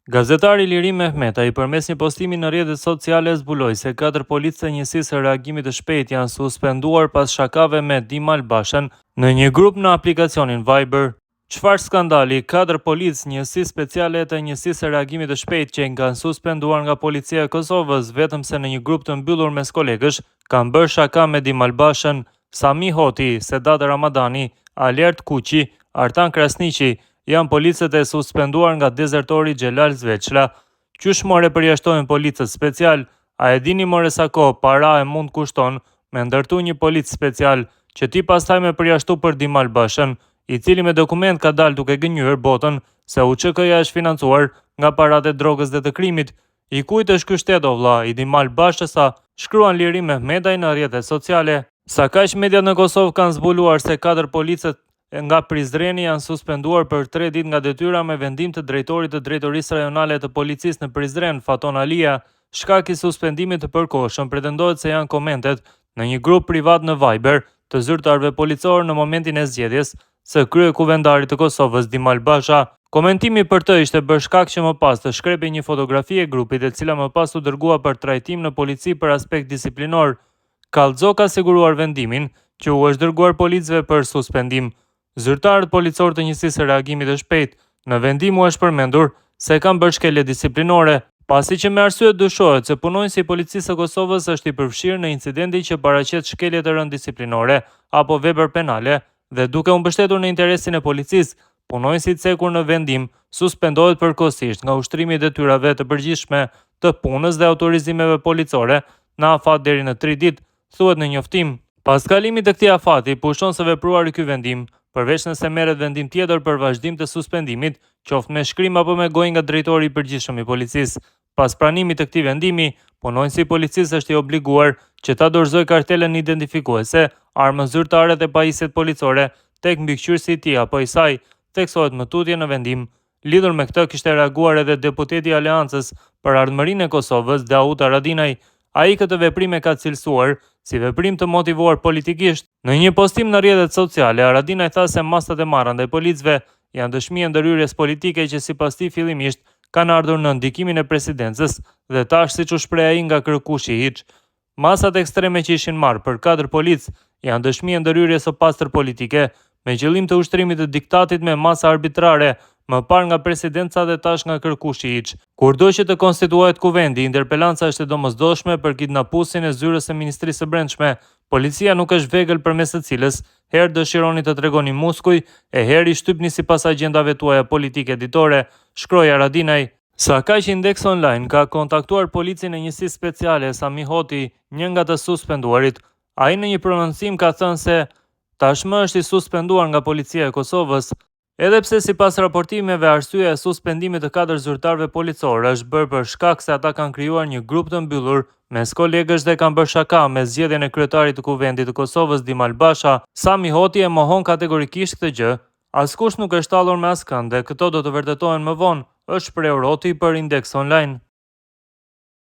Gazetari Iliri Mehmetaj përmes një postimi në rrjetet sociale zbuloi se 4 policë të njësisë së reagimit të shpejtë janë suspenduar pas shakave me Dimal Bashën në një grup në aplikacionin Viber. Çfarë skandali? 4 policë njësisë speciale të njësisë së reagimit të shpejtë që kanë suspenduar nga policia e Kosovës vetëm se në një grup të mbyllur mes kolegësh kanë bërë shaka me Dimal Bashën, Sami Hoti, Sedat Ramadani, Alert Kuqi, Artan Krasniqi janë policët e suspenduar nga dezertori Xhelal Zveçla. Qysh more përjashtojnë policët special? A e dini more sa kohë para e mund kushton me ndërtu një policë special që ti pastaj me përjashtu për Dimal Bashën, i cili me dokument ka dalë duke gënjur botën se UÇK-ja është financuar nga paratë e drogës dhe të krimit. I kujt është ky shtet o vlla, i Dimal Bashës sa? Shkruan Iliri Mehmetaj në rrjetet sociale. Sa kaq mediat në Kosovë kanë zbuluar se 4 policët nga Prizreni janë suspenduar për 3 ditë nga detyra me vendim të drejtorit të drejtorisë rajonale të policisë në Prizren, Faton Alia. Shkak i suspendimit të përkohshëm pretendohet se janë komentet në një grup privat në Viber të zyrtarëve policor në momentin e zgjedhjes së kryekuvendarit të Kosovës Dimal Basha. Komentimi për të ishte bërë shkak që më pas të shkrepej një fotografi e grupit e cila më pas u dërgua për trajtim në polici për aspekt disiplinor. Kallxo ka siguruar vendimin që u është dërguar policëve për suspendim. Zyrtarët policor të njësisë së reagimit të shpejtë në vendim u është përmendur se kanë bërë shkelje disiplinore, pasi që me arsye dyshohet se punonjësi i policisë së Kosovës është i përfshirë në incidenti që paraqet shkelje të rënd disiplinore apo vepër penale dhe duke u mbështetur në interesin e policisë, punonjësi i cekur në vendim suspendohet përkohësisht nga ushtrimi i detyrave të përgjithshme të punës dhe autorizimeve policore në afat deri në 3 ditë, thuhet në njoftim. Pas kalimit të këtij afati, pushon se vepruari ky vendim, përveç nëse merret vendim tjetër për vazhdim të suspendimit, qoftë me shkrim apo me gojë nga drejtori i përgjithshëm i policisë. Pas pranimit të këtij vendimi, punonjësi i policisë është i obliguar që ta dorëzojë kartelën identifikuese, armën zyrtare dhe pajisjet policore tek mbikëqyrësi i tij apo i saj, theksohet më tutje në vendim. Lidhur me këtë kishte reaguar edhe deputeti i Aleancës për Ardhmërinë e Kosovës, Daud Haradinaj. Ai këtë veprim e ka cilësuar si veprim të motivuar politikisht. Në një postim në rrjetet sociale, Haradinaj tha se masat e marra ndaj policëve janë dëshmi e ndërhyrjes politike që sipas tij fillimisht kanë ardhur në ndikimin e presidencës dhe tash siç u shpreh ai nga kërkushi i hiç. Masat ekstreme që ishin marrë për 4 policë janë dëshmi e ndërhyrjes së pastër politike me qëllim të ushtrimit të diktatit me masa arbitrare, më parë nga presidenca dhe tash nga kërkushi i hiç. Kurdo që të konstituohet kuvendi, interpelanca është e domosdoshme për kidnapusin e zyrës së Ministrisë së Brendshme. Policia nuk është vegël përmes së cilës herë dëshironi të tregoni muskuj e herë i shtypni sipas agjendave tuaja politike ditore, shkroi Haradinaj. Sa kaq Index Online ka kontaktuar policin e njësisë speciale Sami Hoti, një nga të suspenduarit. Ai në një prononcim ka thënë se tashmë është i suspenduar nga policia e Kosovës. Edhe pse sipas raportimeve arsyeja e suspendimit të 4 zyrtarëve policor është bërë për shkak se ata kanë krijuar një grup të mbyllur mes kolegësh dhe kanë bërë shaka me zgjedhjen e kryetarit të kuvendit të Kosovës Dimal Basha, Sami Hoti e mohon kategorikisht këtë gjë. Askush nuk është tallur me askënd dhe këto do të vërtetohen më vonë, është shprehur Hoti për Index Online.